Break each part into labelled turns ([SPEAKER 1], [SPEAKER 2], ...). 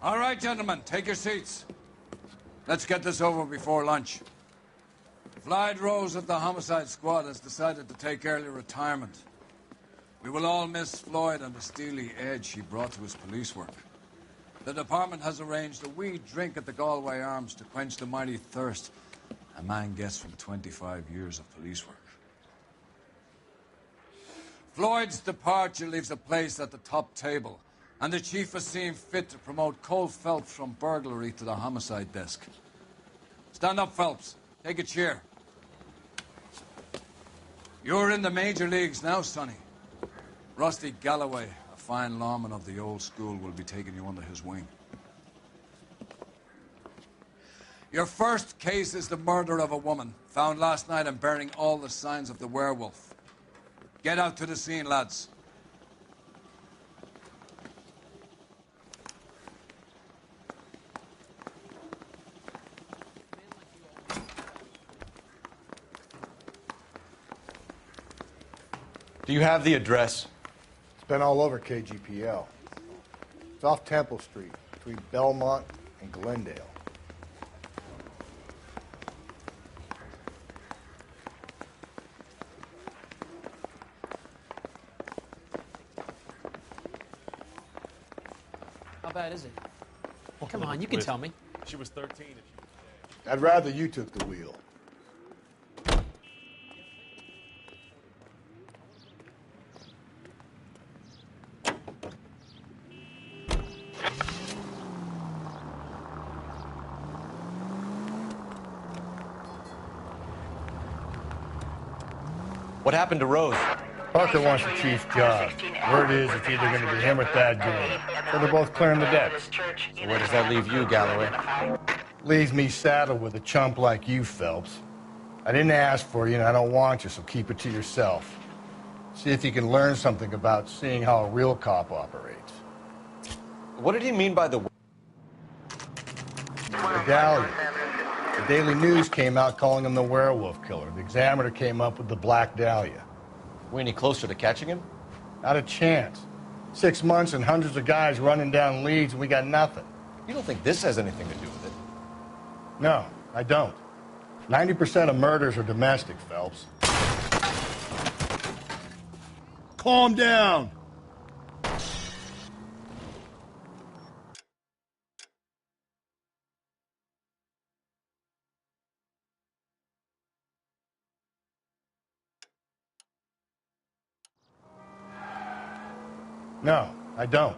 [SPEAKER 1] All right, gentlemen, take your seats. Let's get this over before lunch. Floyd Rose of the Homicide Squad has decided to take early retirement. We will all miss Floyd and the steely edge he brought to his police work. The department has arranged a wee drink at the Galway Arms to quench the mighty thirst a man gets from 25 years of police work. Floyd's departure leaves a place at the top table, and the chief has seen fit to promote Cole Phelps from burglary to the homicide desk. Stand up, Phelps. Take a chair. You're in the major leagues now, Sonny. Rusty Galloway, a fine lawman of the old school, will be taking you under his wing. Your first case is the murder of a woman, found last night and bearing all the signs of the werewolf. Get out to the scene, lads.
[SPEAKER 2] Do you have the address?
[SPEAKER 3] It's been all over KGPL. It's off Temple Street, between Belmont and Glendale.
[SPEAKER 4] How bad is it? Come on, you can tell me.
[SPEAKER 2] She was 13 if she was dead.
[SPEAKER 3] I'd rather you took the wheel.
[SPEAKER 2] What happened to Rose?
[SPEAKER 3] Parker wants the chief's job. Word is it's either going to be him or Thad Green. So they're both clearing the decks.
[SPEAKER 2] So where does that leave you, Galloway?
[SPEAKER 3] Leaves me saddled with a chump like you, Phelps. I didn't ask for you, and I don't want you, so keep it to yourself. See if you can learn something about seeing how a real cop operates.
[SPEAKER 2] What did he mean by the...
[SPEAKER 3] Medallion. The Daily News came out calling him the werewolf killer. The Examiner came up with the Black Dahlia.
[SPEAKER 2] We any closer to catching him?
[SPEAKER 3] Not a chance. 6 months and hundreds of guys running down leads, and we got nothing.
[SPEAKER 2] You don't think this has anything to do with it?
[SPEAKER 3] No, I don't. 90% of murders are domestic, Phelps. Calm down. No, I don't.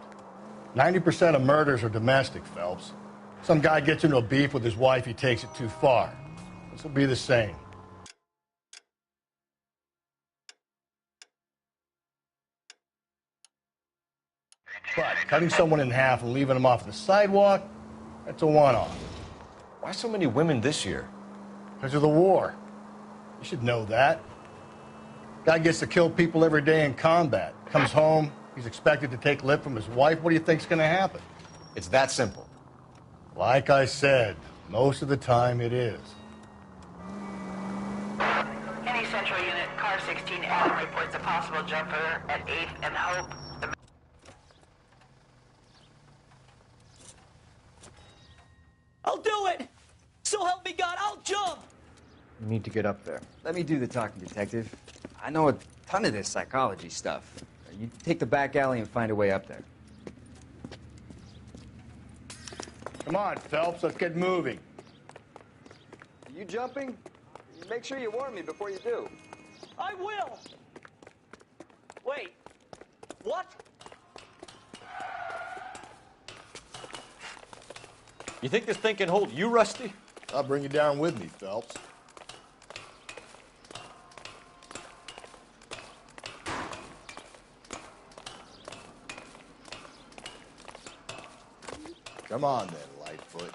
[SPEAKER 3] 90% of murders are domestic, Phelps. Some guy gets into a beef with his wife, he takes it too far. This will be the same. But cutting someone in half and leaving them off the sidewalk, that's a one-off.
[SPEAKER 2] Why so many women this year?
[SPEAKER 3] Because of the war. You should know that. Guy gets to kill people every day in combat. Comes home, he's expected to take lip from his wife. What do you think's going to happen?
[SPEAKER 2] It's that simple.
[SPEAKER 3] Like I said, most of the time it is.
[SPEAKER 5] Any Central Unit, car 16 Adam reports a possible jumper at 8th and Hope.
[SPEAKER 4] I'll do it! So help me God, I'll jump!
[SPEAKER 6] You need to get up there. Let me do the talking, detective. I know a ton of this psychology stuff. You take the back alley and find a way up there.
[SPEAKER 3] Come on, Phelps, let's get moving.
[SPEAKER 6] Are you jumping? Make sure you warn me before you do.
[SPEAKER 4] I will! Wait, what?
[SPEAKER 2] You think this thing can hold you, Rusty?
[SPEAKER 3] I'll bring you down with me, Phelps. Come on then, Lightfoot.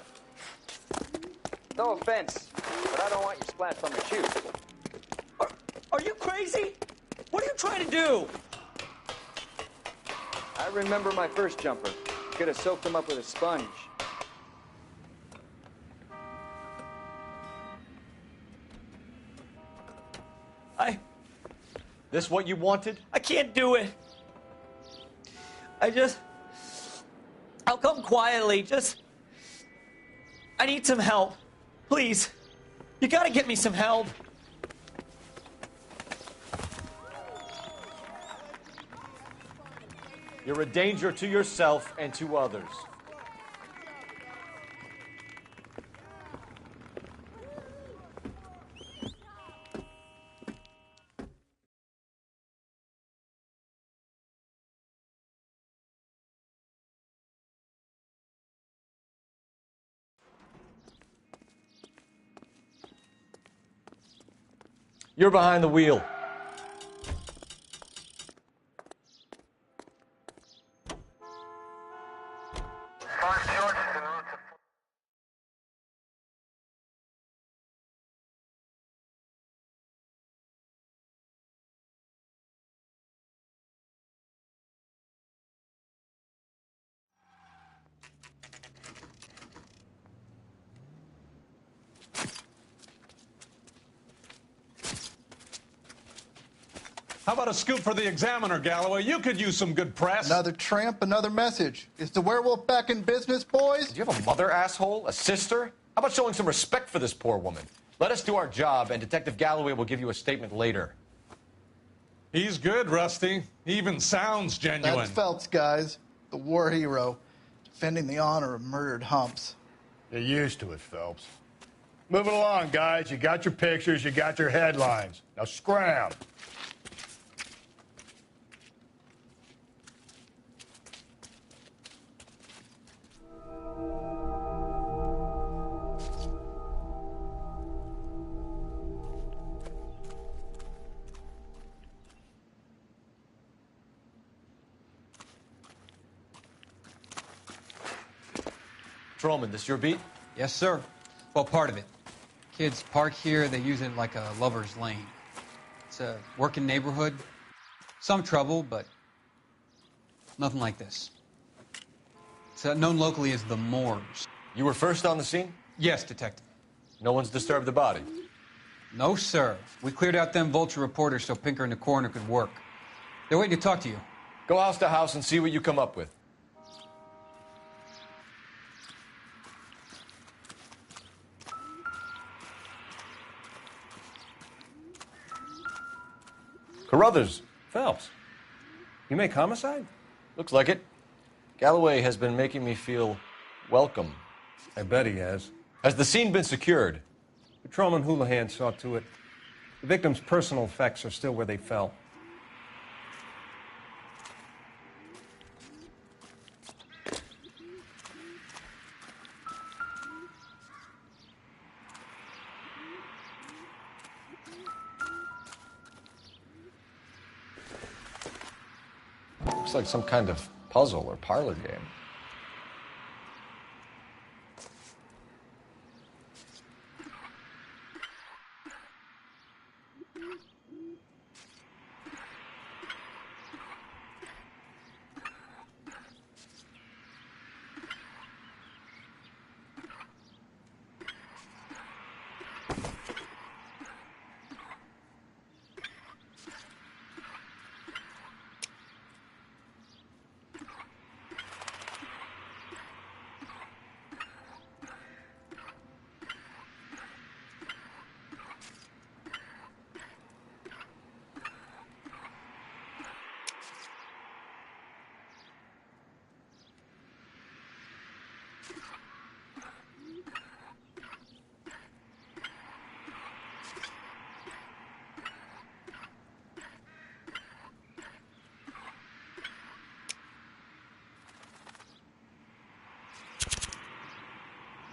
[SPEAKER 6] No offense, but I don't want you splashed on my shoes.
[SPEAKER 4] Are you crazy? What are you trying to do?
[SPEAKER 6] I remember my first jumper. Could have soaked him up with a sponge.
[SPEAKER 2] This what you wanted?
[SPEAKER 4] I can't do it. I I'll come quietly. Just... I need some help. Please. You gotta get me some help.
[SPEAKER 2] You're a danger to yourself and to others. You're behind the wheel.
[SPEAKER 7] How about a scoop for the Examiner, Galloway? You could use some good press.
[SPEAKER 8] Another tramp, another message. Is the werewolf back in business, boys?
[SPEAKER 2] Do you have a mother, asshole? A sister? How about showing some respect for this poor woman? Let us do our job, and Detective Galloway will give you a statement later.
[SPEAKER 7] He's good, Rusty. He even sounds genuine.
[SPEAKER 8] That's Phelps, guys. The war hero. Defending the honor of murdered humps.
[SPEAKER 3] You're used to it, Phelps. Move it along, guys. You got your pictures, you got your headlines. Now scram.
[SPEAKER 2] Patrolman, this your beat?
[SPEAKER 9] Yes, sir. Well, part of it. Kids park here, they use it like a lover's lane. It's a working neighborhood. Some trouble, but nothing like this. It's known locally as the Moors.
[SPEAKER 2] You were first on the scene?
[SPEAKER 9] Yes, Detective.
[SPEAKER 2] No one's disturbed the body?
[SPEAKER 9] No, sir. We cleared out them vulture reporters so Pinker and the coroner could work. They're waiting to talk to you.
[SPEAKER 2] Go house to house and see what you come up with. Carruthers.
[SPEAKER 10] Phelps, you make homicide?
[SPEAKER 2] Looks like it. Galloway has been making me feel welcome.
[SPEAKER 10] I bet he has.
[SPEAKER 2] Has the scene been secured?
[SPEAKER 10] Patrolman Houlihan saw to it. The victim's personal effects are still where they fell.
[SPEAKER 2] Looks like some kind of puzzle or parlor game.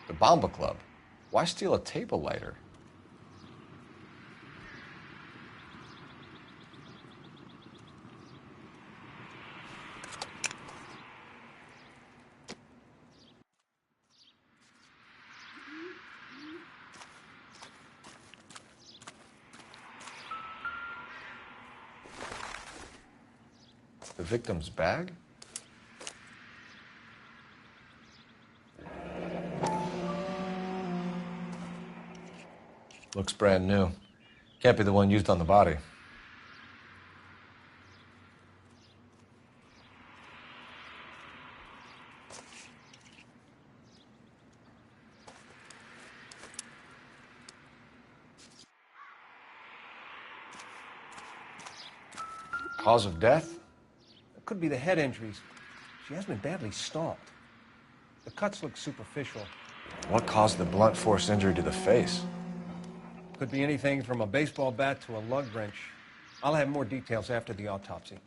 [SPEAKER 2] The Bomba Club. Why steal a table lighter? The victim's bag? Looks brand new. Can't be the one used on the body. Cause of death?
[SPEAKER 10] It could be the head injuries. She has been badly stalked. The cuts look superficial.
[SPEAKER 2] What caused the blunt force injury to the face?
[SPEAKER 10] Could be anything from a baseball bat to a lug wrench. I'll have more details after the autopsy.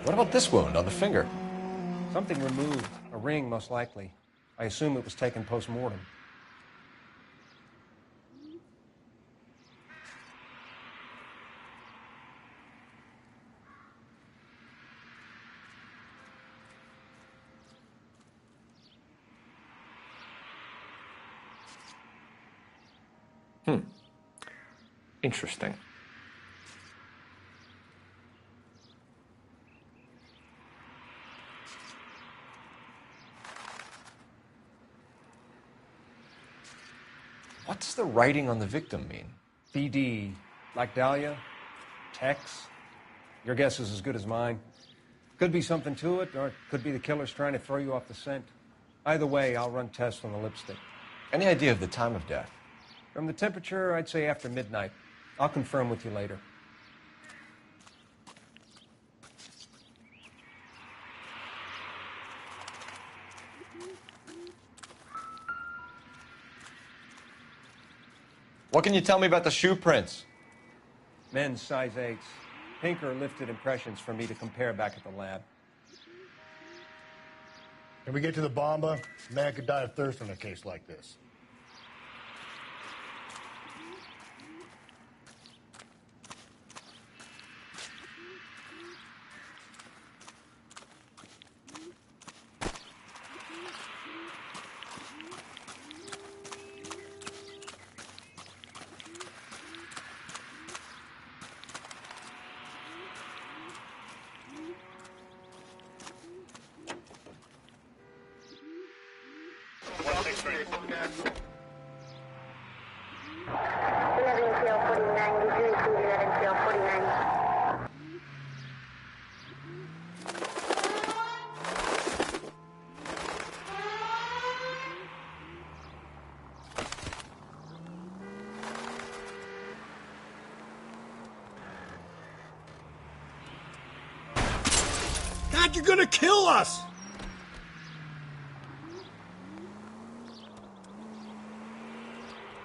[SPEAKER 2] What about this wound on the finger?
[SPEAKER 10] Something removed. A ring, most likely. I assume it was taken post-mortem.
[SPEAKER 2] Interesting. What's the writing on the victim mean?
[SPEAKER 10] BD, like Dahlia, Tex. Your guess is as good as mine. Could be something to it, or it could be the killer's trying to throw you off the scent. Either way, I'll run tests on the lipstick.
[SPEAKER 2] Any idea of the time of death?
[SPEAKER 10] From the temperature, I'd say after midnight. I'll confirm with you later.
[SPEAKER 2] What can you tell me about the shoe prints?
[SPEAKER 10] Men's size 8s. Pinker lifted impressions for me to compare back at the lab.
[SPEAKER 3] Can we get to the bomba? Man could die of thirst in a case like this.
[SPEAKER 11] God, you're gonna kill us!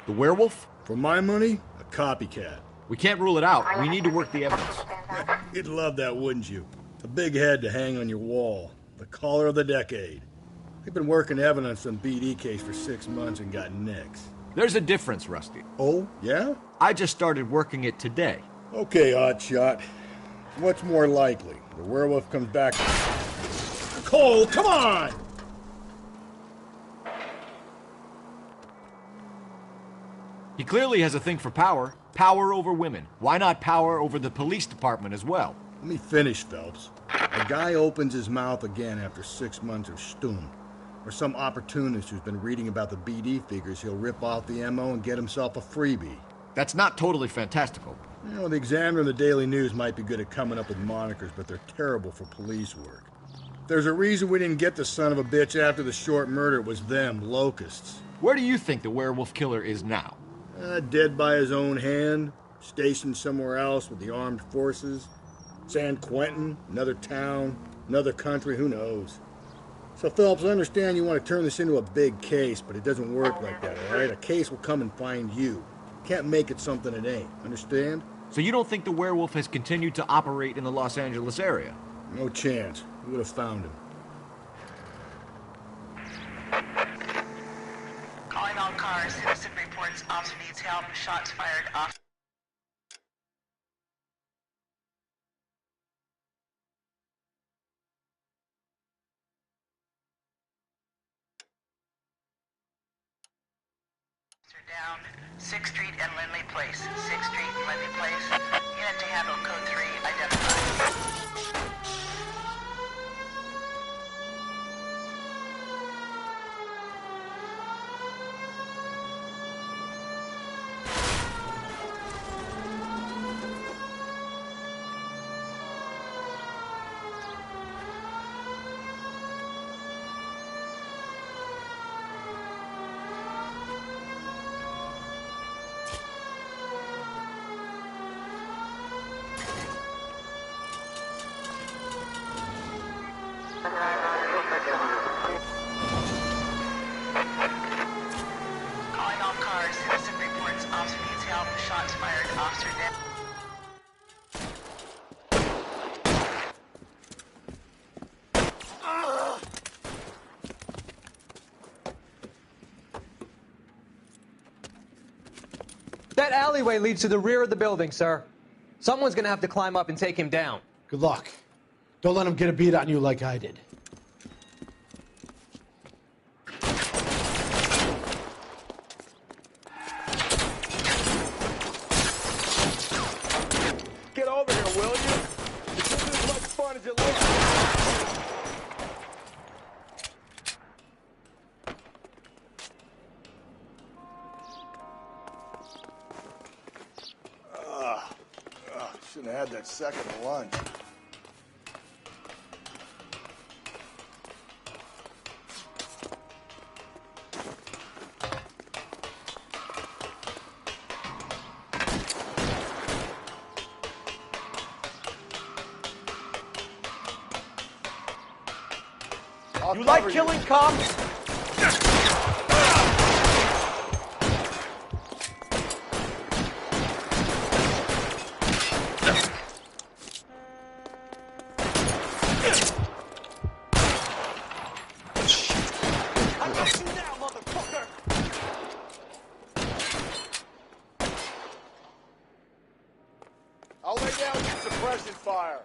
[SPEAKER 12] The werewolf?
[SPEAKER 11] For my money, a copycat.
[SPEAKER 12] We can't rule it out. We need to work the evidence.
[SPEAKER 11] You'd love that, wouldn't you? A big head to hang on your wall. The caller of the decade. We've been working evidence on BD case for 6 months and got nicks.
[SPEAKER 12] There's a difference, Rusty.
[SPEAKER 11] Oh, yeah?
[SPEAKER 12] I just started working it today.
[SPEAKER 11] Okay, Oddshot. What's more likely? The werewolf comes back... Cole, come on!
[SPEAKER 12] He clearly has a thing for power. Power over women. Why not power over the police department as well?
[SPEAKER 11] Let me finish, Phelps. A guy opens his mouth again after 6 months of stum. Or some opportunist who's been reading about the BD figures, he'll rip off the MO and get himself a freebie.
[SPEAKER 12] That's not totally fantastical.
[SPEAKER 11] You know, the Examiner and the Daily News might be good at coming up with monikers, but they're terrible for police work. There's a reason we didn't get the son of a bitch after the short murder. It was them, locusts.
[SPEAKER 12] Where do you think the werewolf killer is now?
[SPEAKER 11] Dead by his own hand, stationed somewhere else with the armed forces. San Quentin, another town, another country, who knows? So, Phelps, I understand you want to turn this into a big case, but it doesn't work like that, all right? A case will come and find you. Can't make it something it ain't, understand?
[SPEAKER 12] So you don't think the werewolf has continued to operate in the Los Angeles area?
[SPEAKER 11] No chance. We would have found him.
[SPEAKER 5] Calling all cars. Citizen reports officer needs help. Shots fired off. Down 6th Street and Lindley Place. 6th Street and Lindley Place. Unit to handle code 3 identified. Officer down.
[SPEAKER 13] That alleyway leads to the rear of the building, sir. Someone's gonna have to climb up and take him down.
[SPEAKER 14] Good luck. Don't let him get a beat on you like I did.
[SPEAKER 11] Get over here, will you? This isn't as much fun as it looks. Shouldn't have had that second lunch.
[SPEAKER 2] You like killing cops?
[SPEAKER 11] I'll lay down some suppression fire.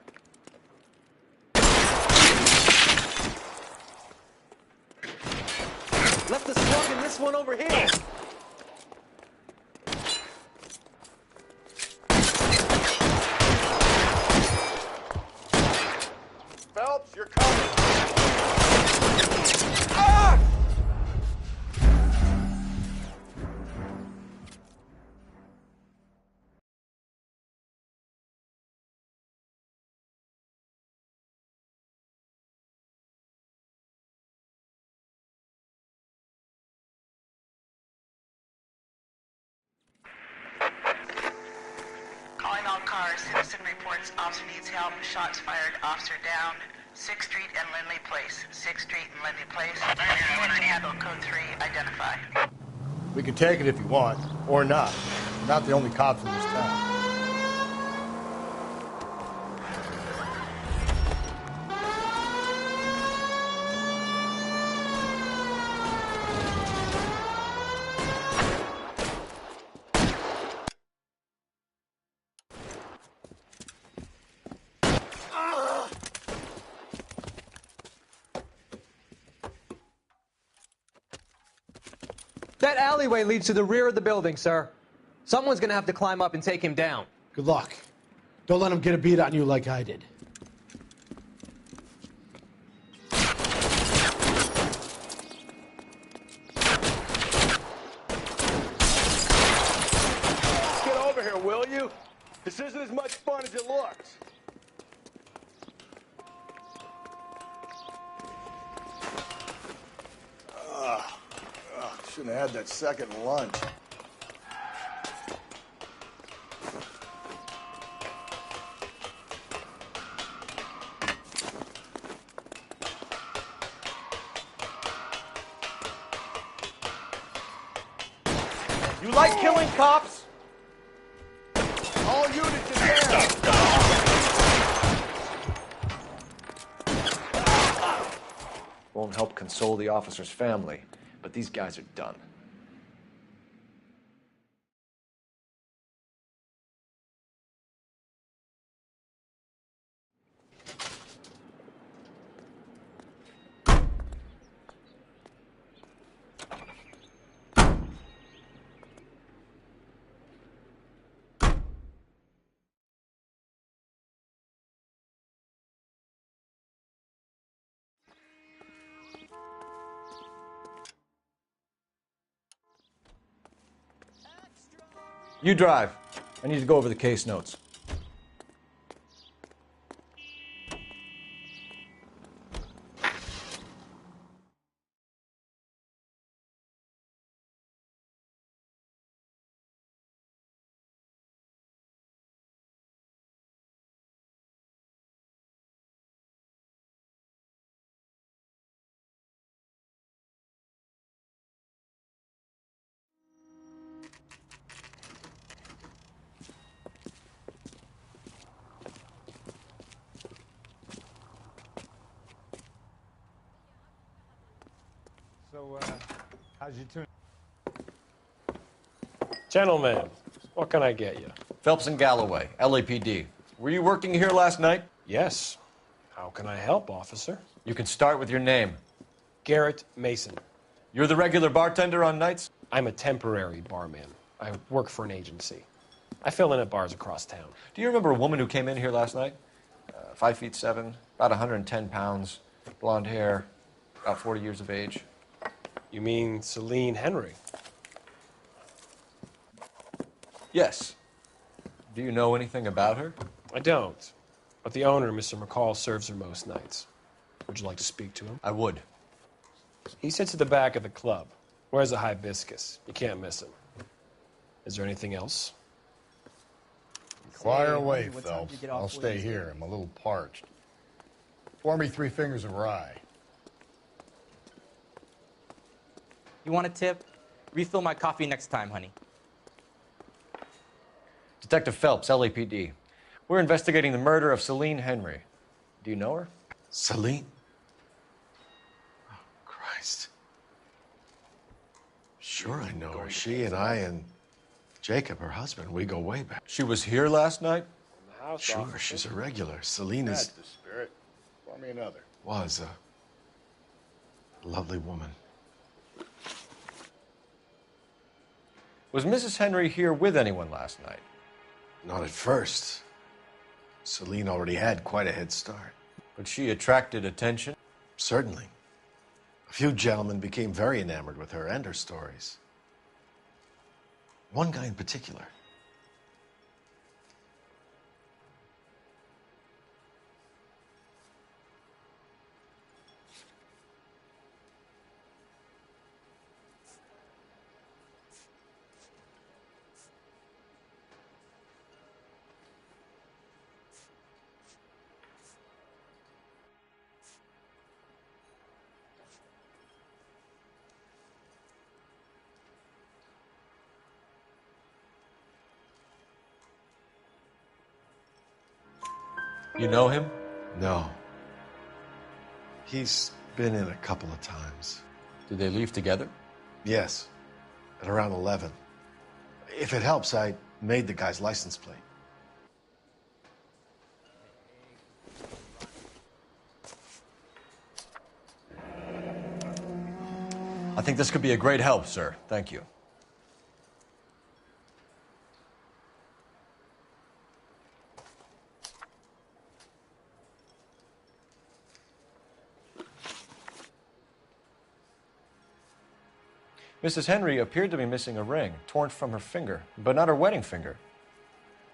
[SPEAKER 13] Left the slug in this one over here.
[SPEAKER 11] Phelps, you're coming.
[SPEAKER 5] Calling all cars. Citizen reports officer needs help. Shots fired. Officer down. 6th Street and Lindley Place. 6th Street and Lindley Place. Unit to handle code 3. Identify.
[SPEAKER 3] We can take it if you want, or not. We're not the only cops in this town.
[SPEAKER 13] That alleyway leads to the rear of the building, sir. Someone's gonna have to climb up and take him down.
[SPEAKER 14] Good luck. Don't let him get a beat on you like I did.
[SPEAKER 11] Get over here, will you? This isn't as much fun as it looks. Shouldn't have had that second lunch.
[SPEAKER 2] You like killing cops?
[SPEAKER 11] All units in down.
[SPEAKER 12] Won't help console the officer's family, but these guys are done.
[SPEAKER 2] You drive. I need to go over the case notes.
[SPEAKER 3] So, how's your tune?
[SPEAKER 15] Gentlemen, what can I get you?
[SPEAKER 2] Phelps and Galloway, LAPD. Were you working here last night?
[SPEAKER 15] Yes. How can I help, officer?
[SPEAKER 2] You can start with your name.
[SPEAKER 15] Garrett Mason.
[SPEAKER 2] You're the regular bartender on nights?
[SPEAKER 15] I'm a temporary barman. I work for an agency. I fill in at bars across town.
[SPEAKER 2] Do you remember a woman who came in here last night? 5'7", about 110 pounds, blonde hair, about 40 years of age.
[SPEAKER 15] You mean Celine Henry?
[SPEAKER 2] Yes. Do you know anything about her?
[SPEAKER 15] I don't. But the owner, Mr. McCall, serves her most nights. Would you like to speak to him?
[SPEAKER 2] I would.
[SPEAKER 15] He sits at the back of the club. Wears a hibiscus. You can't miss him. Is there anything else?
[SPEAKER 3] Fire away, Phelps. I'll stay here. I'm a little parched. Pour me 3 fingers of rye.
[SPEAKER 16] You want a tip? Refill my coffee next time, honey.
[SPEAKER 2] Detective Phelps, LAPD. We're investigating the murder of Celine Henry. Do you know her?
[SPEAKER 17] Celine? Oh, Christ. Sure I know her. She and I and Jacob, her husband, we go way back.
[SPEAKER 2] She was here last night?
[SPEAKER 17] Sure, she's a regular. Celine is...
[SPEAKER 3] That's the spirit. Pour me another.
[SPEAKER 17] Was a lovely woman.
[SPEAKER 2] Was Mrs. Henry here with anyone last night?
[SPEAKER 17] Not at first. Celine already had quite a head start.
[SPEAKER 2] But she attracted attention?
[SPEAKER 17] Certainly. A few gentlemen became very enamored with her and her stories. One guy in particular.
[SPEAKER 2] You know him?
[SPEAKER 17] No. He's been in a couple of times.
[SPEAKER 2] Did they leave together?
[SPEAKER 17] Yes. At around 11. If it helps, I made the guy's license plate.
[SPEAKER 2] I think this could be a great help, sir. Thank you. Mrs. Henry appeared to be missing a ring, torn from her finger, but not her wedding finger.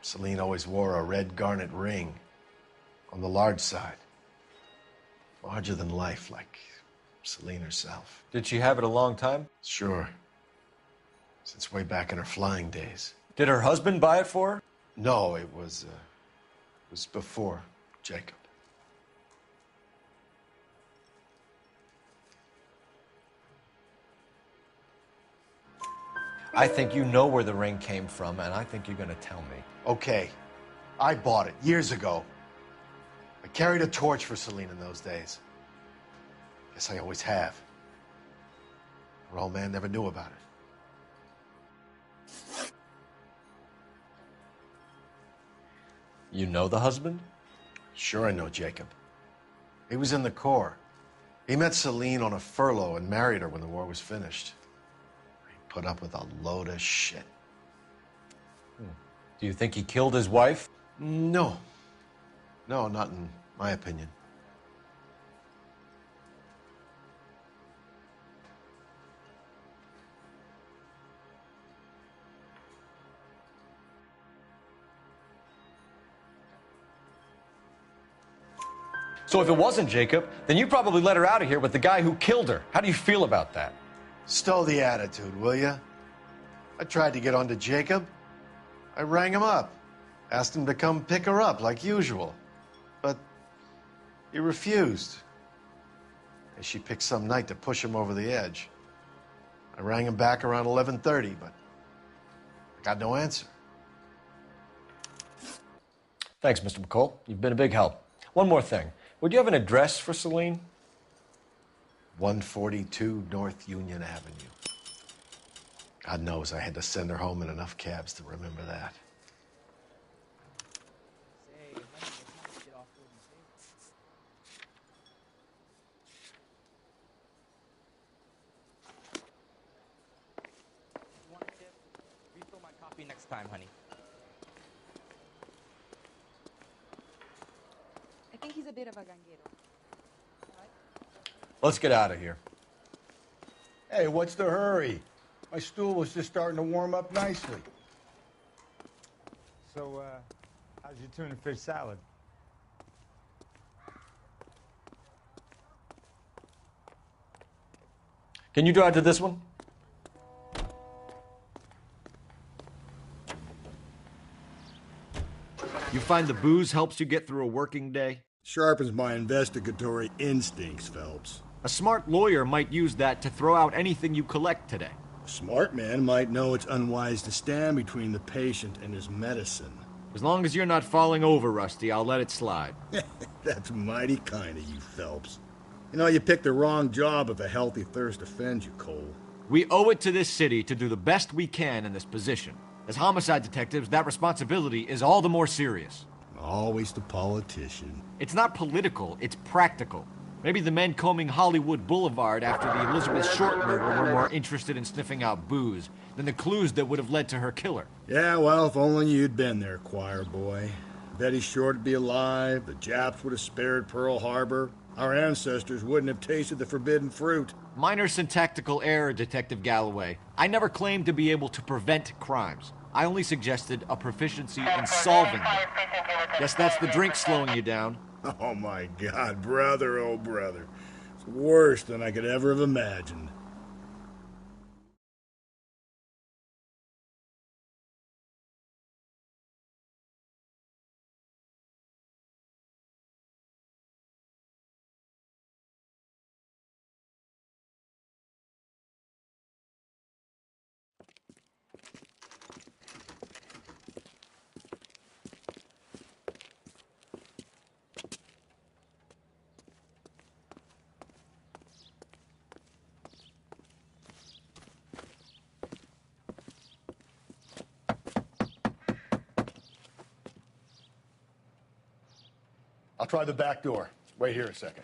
[SPEAKER 17] Celine always wore a red garnet ring on the large side. Larger than life, like Celine herself.
[SPEAKER 2] Did she have it a long time?
[SPEAKER 17] Sure. Since way back in her flying days.
[SPEAKER 2] Did her husband buy it for her?
[SPEAKER 17] No, it was before Jacob.
[SPEAKER 2] I think you know where the ring came from, and I think you're going to tell me.
[SPEAKER 17] Okay. I bought it years ago. I carried a torch for Celine in those days. Guess I always have. Her old man never knew about it.
[SPEAKER 2] You know the husband?
[SPEAKER 17] Sure I know Jacob. He was in the Corps. He met Celine on a furlough and married her when the war was finished. He put up with a load of shit.
[SPEAKER 2] Do you think he killed his wife?
[SPEAKER 17] No. No, not in my opinion.
[SPEAKER 2] So if it wasn't Jacob, then you probably let her out of here with the guy who killed her. How do you feel about that?
[SPEAKER 17] Stow the attitude, will ya? I tried to get onto Jacob. I rang him up. Asked him to come pick her up like usual. But he refused. And she picked some night to push him over the edge. I rang him back around 11:30, but I got no answer.
[SPEAKER 2] Thanks, Mr. McCall. You've been a big help. One more thing. Would you have an address for Celine?
[SPEAKER 17] 142 North Union Avenue. God knows I had to send her home in enough cabs to remember that.
[SPEAKER 16] You want a tip? Refill my coffee next time, honey.
[SPEAKER 18] I think he's a bit of a ganguero.
[SPEAKER 2] Let's get out of here.
[SPEAKER 3] Hey, what's the hurry? My stool was just starting to warm up nicely.
[SPEAKER 19] So, how's your tuna fish salad?
[SPEAKER 2] Can you drive to this one?
[SPEAKER 12] You find the booze helps you get through a working day?
[SPEAKER 11] Sharpens my investigatory instincts, Phelps.
[SPEAKER 12] A smart lawyer might use that to throw out anything you collect today.
[SPEAKER 11] A smart man might know it's unwise to stand between the patient and his medicine.
[SPEAKER 12] As long as you're not falling over, Rusty, I'll let it slide.
[SPEAKER 11] That's mighty kind of you, Phelps. You know, you picked the wrong job if a healthy thirst offends you, Cole.
[SPEAKER 12] We owe it to this city to do the best we can in this position. As homicide detectives, that responsibility is all the more serious.
[SPEAKER 11] Always the politician.
[SPEAKER 12] It's not political, it's practical. Maybe the men combing Hollywood Boulevard after the Elizabeth Short murder were more interested in sniffing out booze than the clues that would have led to her killer.
[SPEAKER 11] Yeah, well, if only you'd been there, choir boy. Betty Short would be alive, the Japs would have spared Pearl Harbor, our ancestors wouldn't have tasted the forbidden fruit.
[SPEAKER 12] Minor syntactical error, Detective Galloway. I never claimed to be able to prevent crimes. I only suggested a proficiency in solving them. Guess that's the drink slowing you down.
[SPEAKER 11] Oh my God, brother, oh brother. It's worse than I could ever have imagined.
[SPEAKER 3] I'll try the back door. Wait here a second.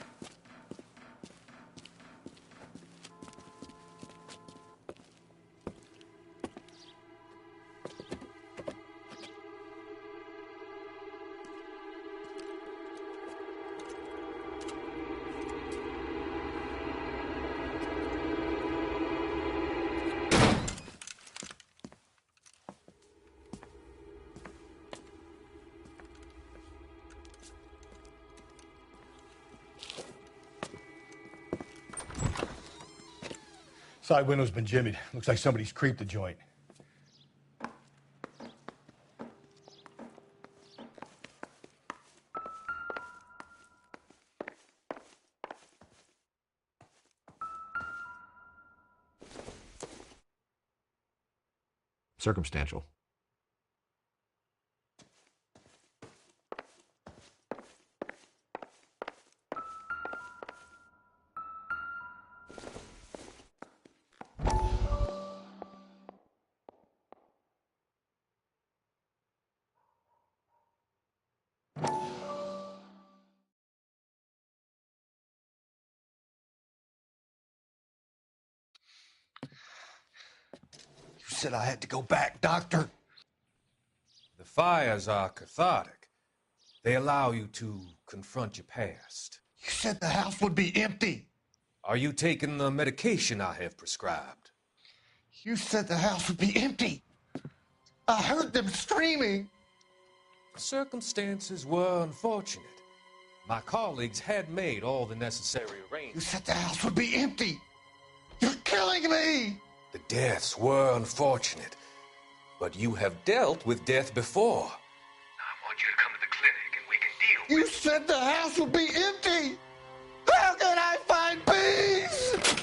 [SPEAKER 3] Side window's been jimmied. Looks like somebody's creeped the joint.
[SPEAKER 12] Circumstantial.
[SPEAKER 20] You said I had to go back, Doctor.
[SPEAKER 21] The fires are cathartic. They allow you to confront your past.
[SPEAKER 20] You said the house would be empty.
[SPEAKER 21] Are you taking the medication I have prescribed?
[SPEAKER 20] You said the house would be empty. I heard them screaming.
[SPEAKER 21] Circumstances were unfortunate. My colleagues had made all the necessary
[SPEAKER 20] You
[SPEAKER 21] arrangements.
[SPEAKER 20] said the house would be empty. You're killing me.
[SPEAKER 21] The deaths were unfortunate, but you have dealt with death before. I want you to come to the clinic and we can deal
[SPEAKER 20] You said the house would be empty. How can I find peace?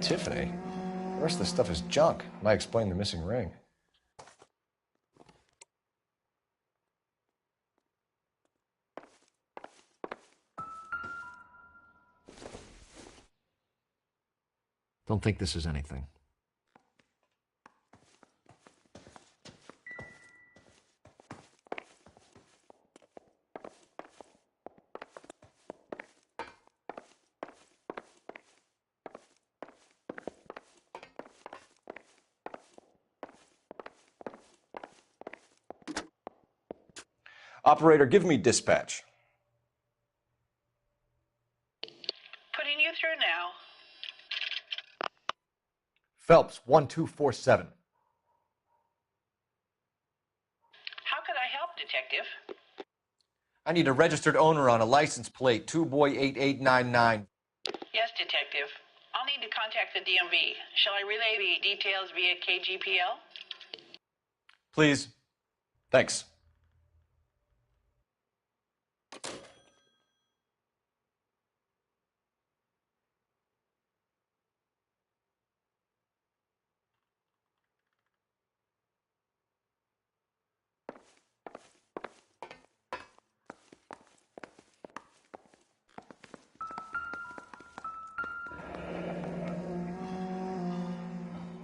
[SPEAKER 2] Tiffany? The rest of the stuff is junk. Might explain the missing ring.
[SPEAKER 12] Don't think this is anything.
[SPEAKER 2] Operator, give me dispatch.
[SPEAKER 5] Putting you through now.
[SPEAKER 2] Phelps, 1247.
[SPEAKER 5] How could I help, Detective?
[SPEAKER 2] I need a registered owner on a license plate, 2boy8899.
[SPEAKER 5] Yes, Detective. I'll need to contact the DMV. Shall I relay the details via KGPL?
[SPEAKER 2] Please. Thanks.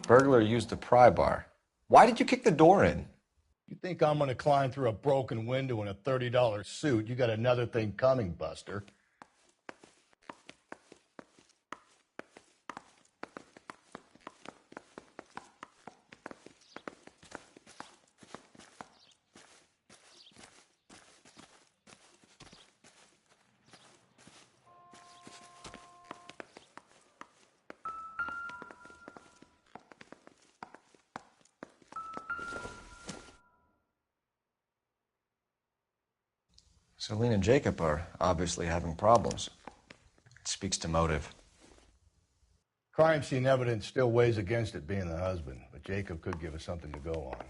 [SPEAKER 2] Burglar used the pry bar. Why did you kick the door in?
[SPEAKER 3] You think I'm going to climb through a broken window in a $30 suit? You got another thing coming, Buster.
[SPEAKER 2] Celine and Jacob are obviously having problems. It speaks to motive.
[SPEAKER 3] Crime scene evidence still weighs against it being the husband, but Jacob could give us something to go on.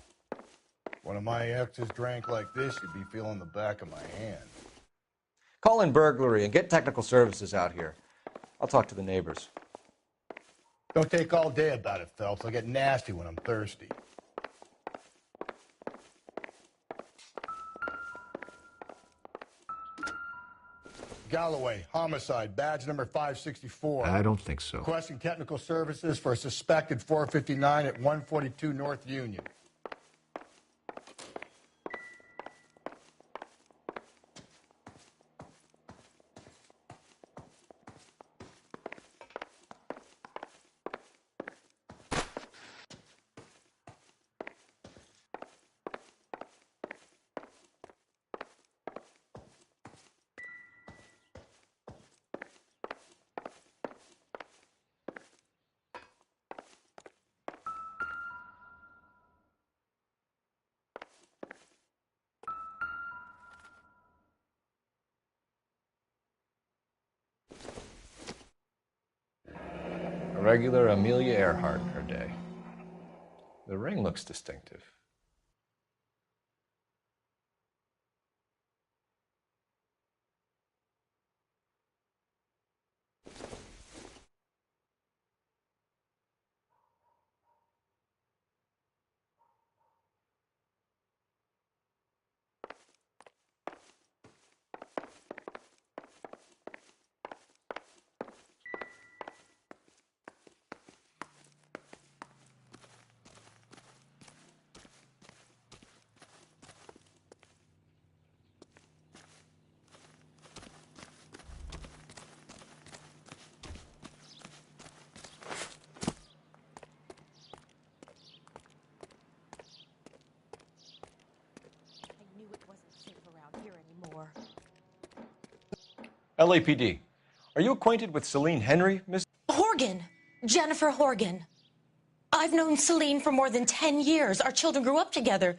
[SPEAKER 3] One of my exes drank like this, you'd be feeling the back of my hand.
[SPEAKER 2] Call in burglary and get technical services out here. I'll talk to the neighbors.
[SPEAKER 3] Don't take all day about it, Phelps. I'll get nasty when I'm thirsty. Galloway, homicide, badge number 564.
[SPEAKER 12] I don't think so.
[SPEAKER 3] Requesting technical services for a suspected 459 at 142 North Union.
[SPEAKER 2] A regular Amelia Earhart in her day. The ring looks distinctive. LAPD. Are you acquainted with Celine Henry, Miss?
[SPEAKER 1] Horgan. Jennifer Horgan. I've known Celine for more than 10 years. Our children grew up together.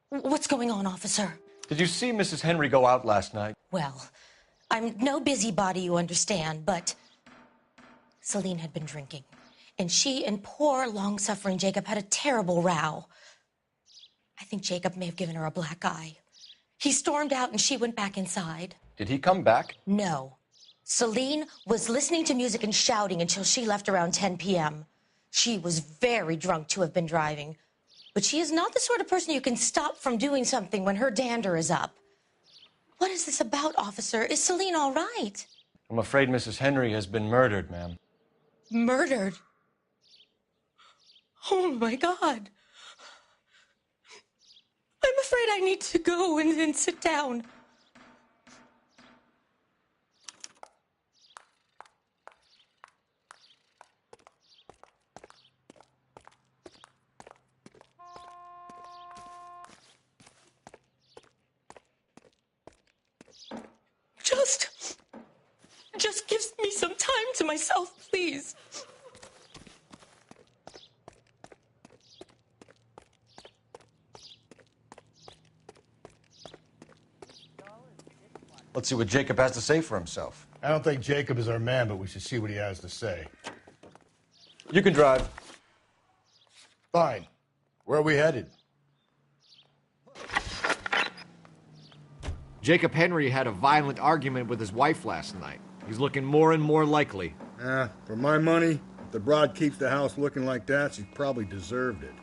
[SPEAKER 1] What's going on, officer?
[SPEAKER 2] Did you see Mrs. Henry go out last night?
[SPEAKER 1] Well, I'm no busybody, you understand, but Celine had been drinking. And she and poor, long-suffering Jacob had a terrible row. I think Jacob may have given her a black eye. He stormed out and she went back inside.
[SPEAKER 2] Did he come back?
[SPEAKER 1] No. Celine was listening to music and shouting until she left around 10 p.m. She was very drunk to have been driving, but she is not the sort of person you can stop from doing something when her dander is up. What is this about, officer? Is Celine all right?
[SPEAKER 2] I'm afraid Mrs. Henry has been murdered, ma'am.
[SPEAKER 1] Murdered? Oh, my God. I'm afraid I need to go and sit down. Just give me some time to myself, please.
[SPEAKER 2] Let's see what Jacob has to say for himself.
[SPEAKER 3] I don't think Jacob is our man, but we should see what he has to say.
[SPEAKER 2] You can drive.
[SPEAKER 3] Fine. Where are we headed?
[SPEAKER 12] Jacob Henry had a violent argument with his wife last night. He's looking more and more likely.
[SPEAKER 11] For my money, if the broad keeps the house looking like that, she's probably deserved it.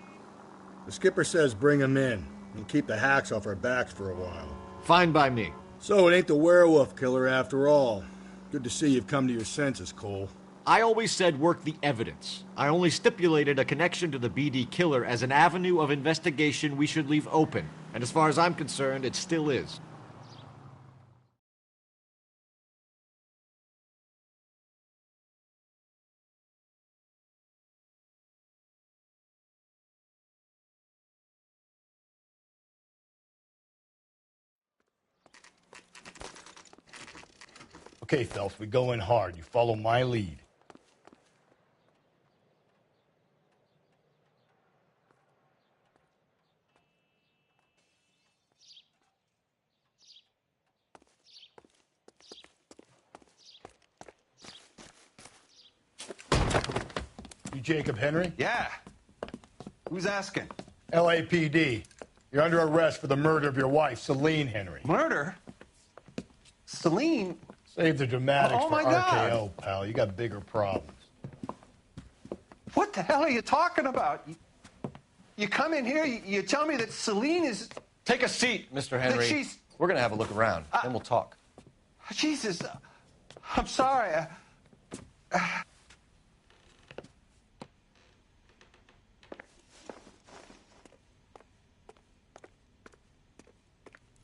[SPEAKER 11] The skipper says bring him in. We'll keep the hacks off our backs for a while.
[SPEAKER 12] Fine by me.
[SPEAKER 11] So it ain't the werewolf killer after all. Good to see you've come to your senses, Cole.
[SPEAKER 12] I always said work the evidence. I only stipulated a connection to the BD killer as an avenue of investigation we should leave open. And as far as I'm concerned, it still is.
[SPEAKER 3] Okay, Phelps, we go in hard. You follow my lead. You Jacob Henry?
[SPEAKER 19] Yeah. Who's asking?
[SPEAKER 3] LAPD. You're under arrest for the murder of your wife, Celine Henry.
[SPEAKER 19] Murder? Celine?
[SPEAKER 3] Save the dramatics
[SPEAKER 19] Oh,
[SPEAKER 3] for
[SPEAKER 19] my
[SPEAKER 3] RKO,
[SPEAKER 19] God.
[SPEAKER 3] pal. You got bigger problems.
[SPEAKER 19] What the hell are you talking about? You come in here, you tell me that Celine is...
[SPEAKER 2] Take a seat, Mr. Henry.
[SPEAKER 19] she's-
[SPEAKER 2] We're going to have a look around, then we'll talk.
[SPEAKER 19] Jesus, I'm sorry.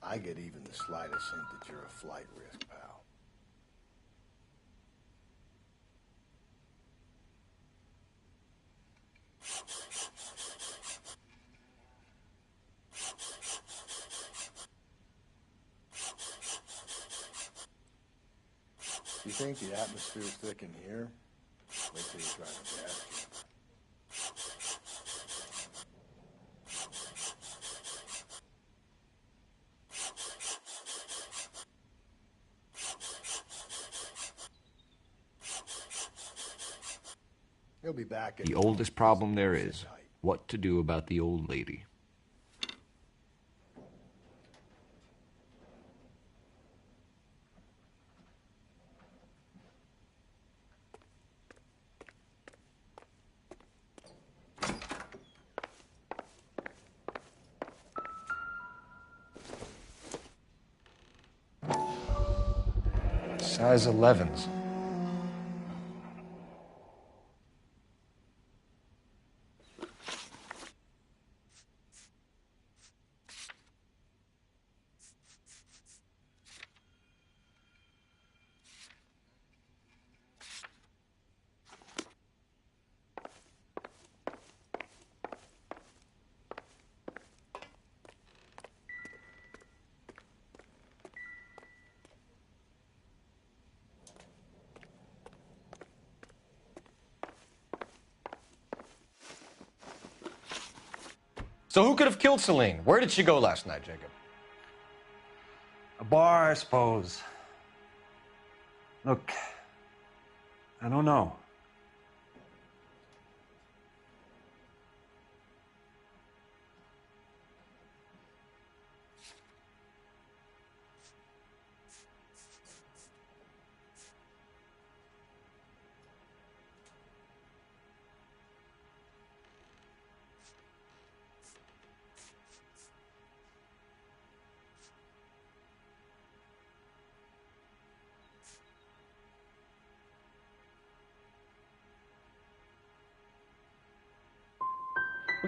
[SPEAKER 11] I get even the slightest hint that you're a flight risk, pal. You think the atmosphere's thick in here? Wait till you try the gas chamber. He'll be back.
[SPEAKER 12] The oldest problem there is, what to do about the old lady.
[SPEAKER 2] Size 11s. So who could have killed Celine? Where did she go last night, Jacob?
[SPEAKER 19] A bar, I suppose. Look, I don't know.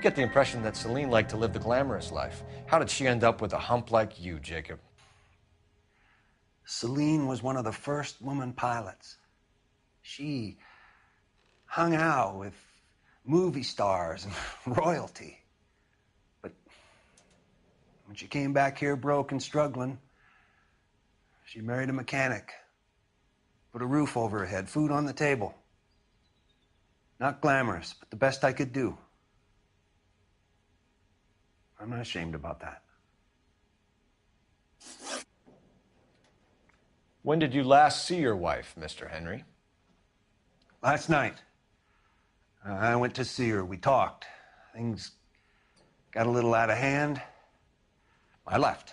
[SPEAKER 2] We get the impression that Celine liked to live the glamorous life. How did she end up with a hump like you, Jacob?
[SPEAKER 6] Celine was one of the first woman pilots. She hung out with movie stars and royalty. But when she came back here broke and struggling, she married a mechanic. Put a roof over her head, food on the table. Not glamorous, but the best I could do. I'm not ashamed about that.
[SPEAKER 2] When did you last see your wife, Mr. Henry?
[SPEAKER 6] Last night. I went to see her. We talked. Things got a little out of hand. I left.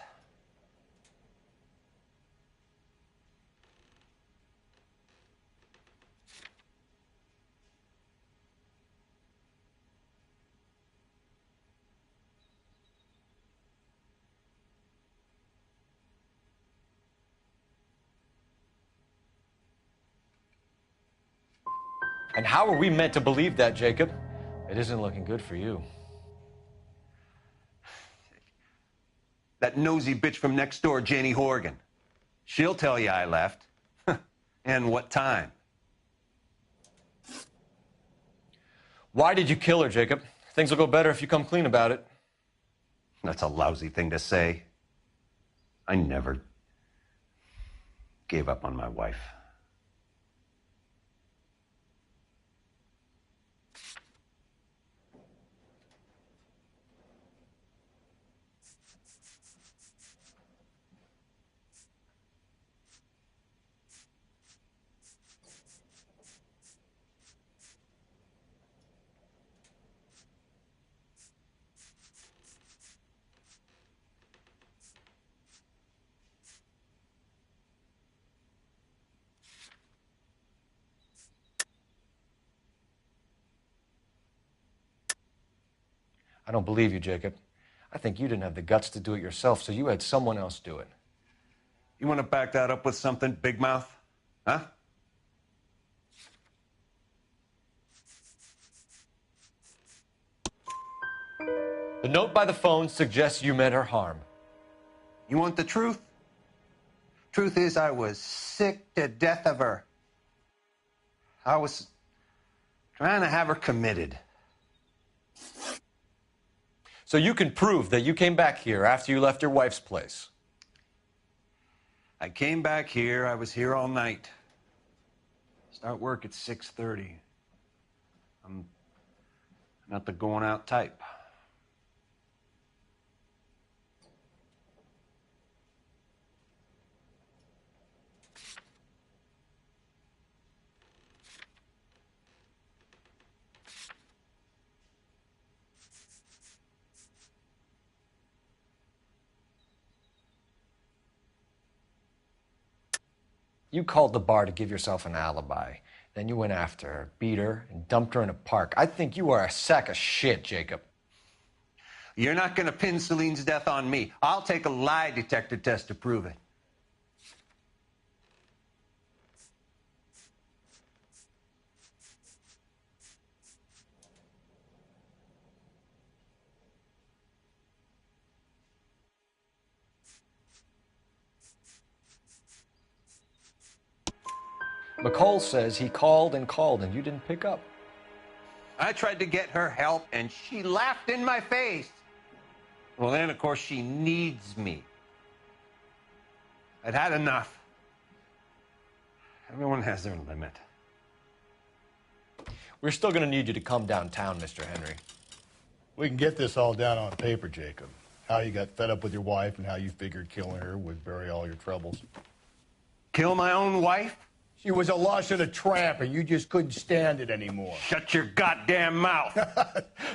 [SPEAKER 2] And how are we meant to believe that, Jacob? It isn't looking good for you.
[SPEAKER 6] That nosy bitch from next door, Jenny Horgan. She'll tell you I left. And what time.
[SPEAKER 2] Why did you kill her, Jacob? Things will go better if you come clean about it.
[SPEAKER 6] That's a lousy thing to say. I never gave up on my wife.
[SPEAKER 2] I don't believe you, Jacob. I think you didn't have the guts to do it yourself, so you had someone else do it.
[SPEAKER 6] You want to back that up with something, Big Mouth? Huh?
[SPEAKER 2] The note by the phone suggests you meant her harm.
[SPEAKER 6] You want the truth? Truth is, I was sick to death of her. I was trying to have her committed.
[SPEAKER 2] So you can prove that you came back here after you left your wife's place.
[SPEAKER 6] I came back here. I was here all night. Start work at 6:30. I'm not the going out type.
[SPEAKER 2] You called the bar to give yourself an alibi. Then you went after her, beat her, and dumped her in a park. I think you are a sack of shit, Jacob.
[SPEAKER 6] You're not going to pin Celine's death on me. I'll take a lie detector test to prove it.
[SPEAKER 2] McCall says he called and you didn't pick up.
[SPEAKER 6] I tried to get her help, and she laughed in my face. Well, then, of course, she needs me. I'd had enough. Everyone has their limit.
[SPEAKER 2] We're still going to need you to come downtown, Mr. Henry.
[SPEAKER 3] We can get this all down on paper, Jacob. How you got fed up with your wife and how you figured killing her would bury all your troubles.
[SPEAKER 6] Kill my own wife?
[SPEAKER 3] She was a lush and a tramp, and you just couldn't stand it anymore.
[SPEAKER 6] Shut your goddamn mouth.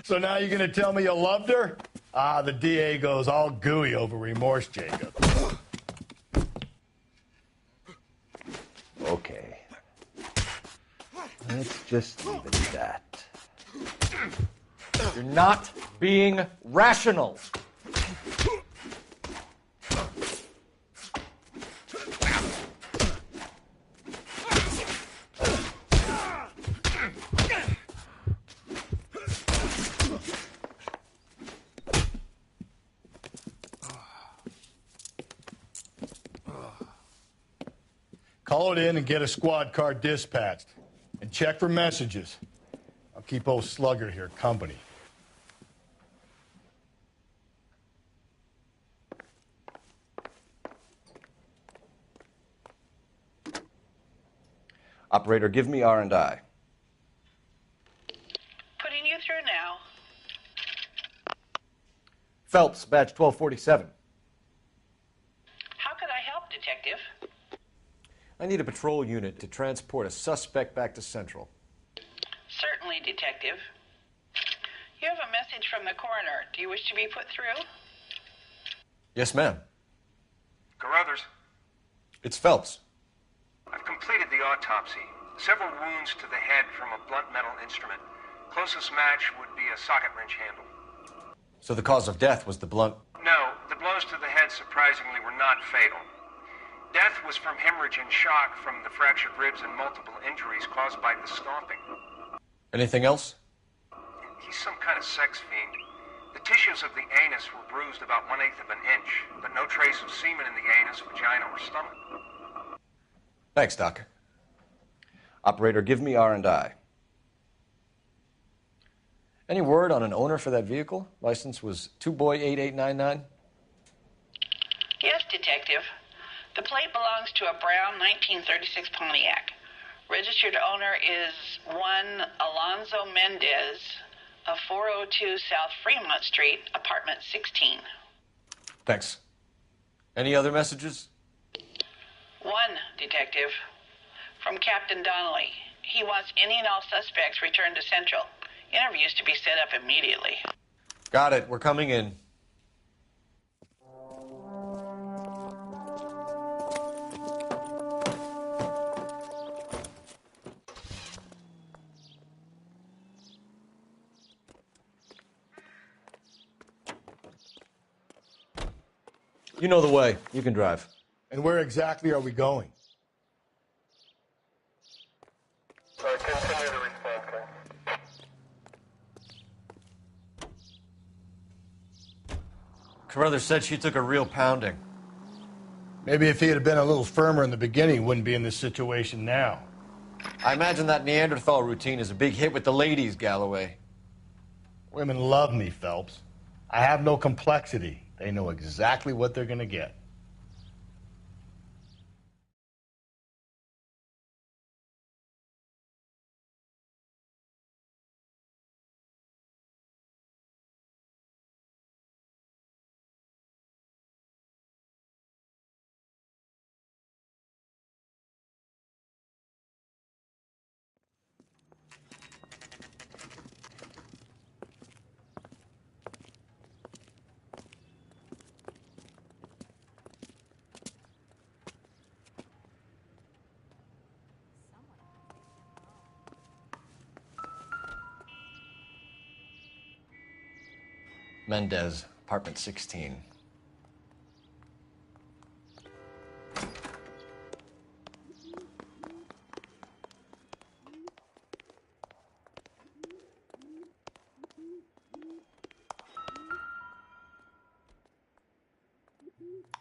[SPEAKER 3] So now you're going to tell me you loved her? Ah, the DA goes all gooey over remorse, Jacob.
[SPEAKER 6] Okay. Let's just leave it at that.
[SPEAKER 2] You're not being rational.
[SPEAKER 3] Call it in and get a squad car dispatched. And check for messages. I'll keep old Slugger here company.
[SPEAKER 2] Operator, give me R&I.
[SPEAKER 5] Putting you through now.
[SPEAKER 2] Phelps, badge 1247.
[SPEAKER 5] How could I help, Detective?
[SPEAKER 2] I need a patrol unit to transport a suspect back to Central.
[SPEAKER 5] Certainly, Detective. You have a message from the coroner. Do you wish to be put through?
[SPEAKER 2] Yes, ma'am.
[SPEAKER 10] Carruthers,
[SPEAKER 2] It's Phelps.
[SPEAKER 10] I've completed the autopsy. Several wounds to the head from a blunt metal instrument. Closest match would be a socket wrench handle.
[SPEAKER 2] So the cause of death was the blunt...
[SPEAKER 10] No, the blows to the head surprisingly were not fatal. Death was from hemorrhage and shock from the fractured ribs and multiple injuries caused by the stomping.
[SPEAKER 2] Anything else?
[SPEAKER 10] He's some kind of sex fiend. The tissues of the anus were bruised about 1/8 of an inch, but no trace of semen in the anus, vagina, or stomach.
[SPEAKER 2] Thanks, Doc. Operator, give me R&I. Any word on an owner for that vehicle? License was 2boy8899.
[SPEAKER 5] Yes, Detective. The plate belongs to a brown 1936 Pontiac. Registered owner is one Alonzo Mendez of 402 South Fremont Street, apartment 16.
[SPEAKER 2] Thanks. Any other messages?
[SPEAKER 5] One, Detective. From Captain Donnelly. He wants any and all suspects returned to Central. Interviews to be set up immediately.
[SPEAKER 2] Got it. We're coming in. You know the way. You can drive.
[SPEAKER 3] And where exactly are we going?
[SPEAKER 20] Continue to respond, sir.
[SPEAKER 2] Carruthers said she took a real pounding.
[SPEAKER 3] Maybe if he had been a little firmer in the beginning, he wouldn't be in this situation now.
[SPEAKER 2] I imagine that Neanderthal routine is a big hit with the ladies, Galloway.
[SPEAKER 3] Women love me, Phelps. I have no complexity. They know exactly what they're going to get.
[SPEAKER 2] Mendez, apartment 16.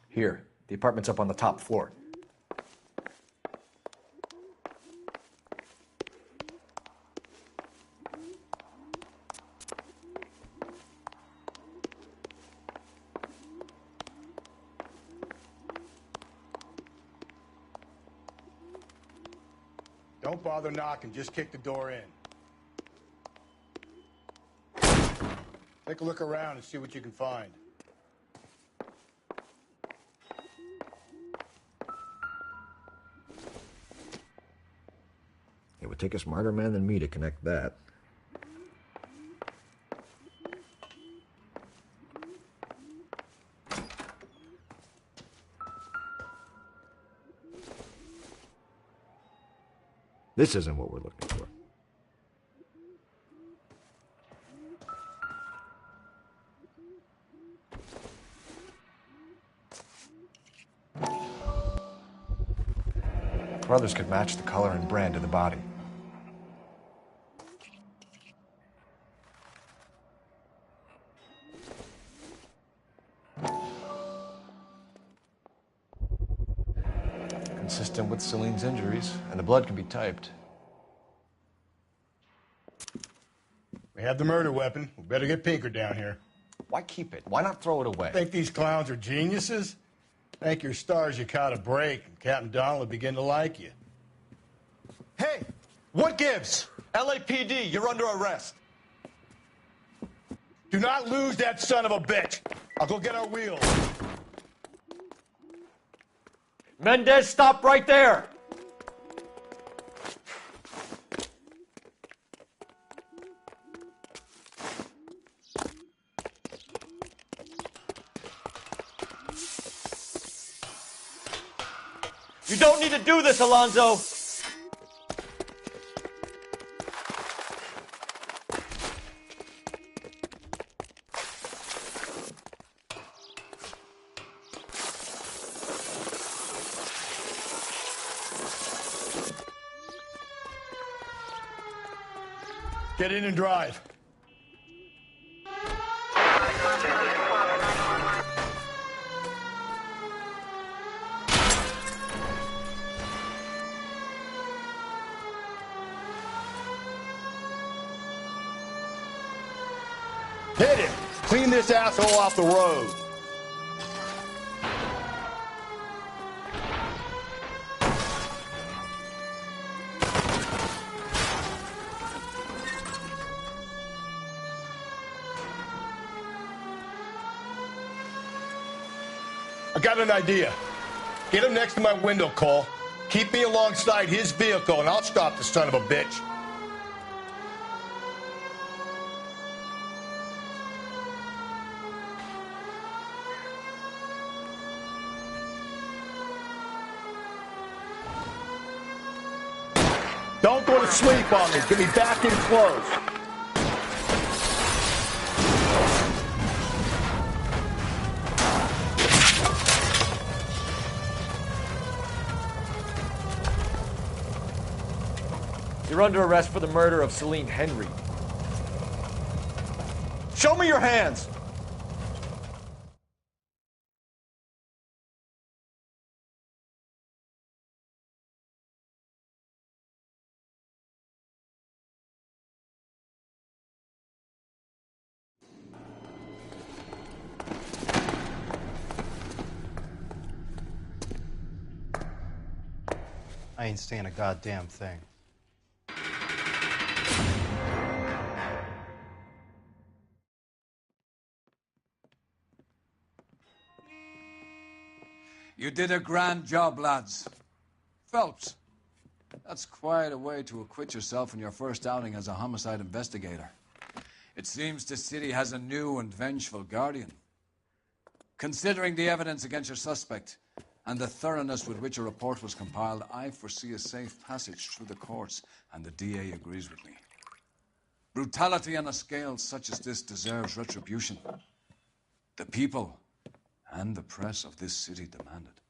[SPEAKER 2] Here, the apartment's up on the top floor.
[SPEAKER 3] Don't bother knocking, just kick the door in. Take a look around and see what you can find.
[SPEAKER 2] It would take a smarter man than me to connect that. This isn't what we're looking for. Brothers could match the color and brand of the body. Consistent with against Celine's injuries, and the blood can be typed.
[SPEAKER 3] We have the murder weapon. We better get Pinker down here.
[SPEAKER 2] Why keep it? Why not throw it away?
[SPEAKER 3] Think these clowns are geniuses? Thank your stars you caught a break, and Captain Donald will begin to like you.
[SPEAKER 2] Hey, what gives? LAPD, you're under arrest.
[SPEAKER 3] Do not lose that son of a bitch. I'll go get our wheels.
[SPEAKER 2] Mendez, stop right there! You don't need to do this, Alonzo!
[SPEAKER 3] Get in and drive. Hit him! Clean this asshole off the road. I got an idea. Get him next to my window, Cole. Keep me alongside his vehicle, and I'll stop the son of a bitch. Don't go to sleep on me. Get me back in close.
[SPEAKER 2] You're under arrest for the murder of Celine Henry. Show me your hands!
[SPEAKER 4] I ain't saying a goddamn thing.
[SPEAKER 22] You did a grand job, lads. Phelps, that's quite a way to acquit yourself in your first outing as a homicide investigator. It seems the city has a new and vengeful guardian. Considering the evidence against your suspect and the thoroughness with which a report was compiled, I foresee a safe passage through the courts, and the DA agrees with me. Brutality on a scale such as this deserves retribution. The people and the press of this city demand it.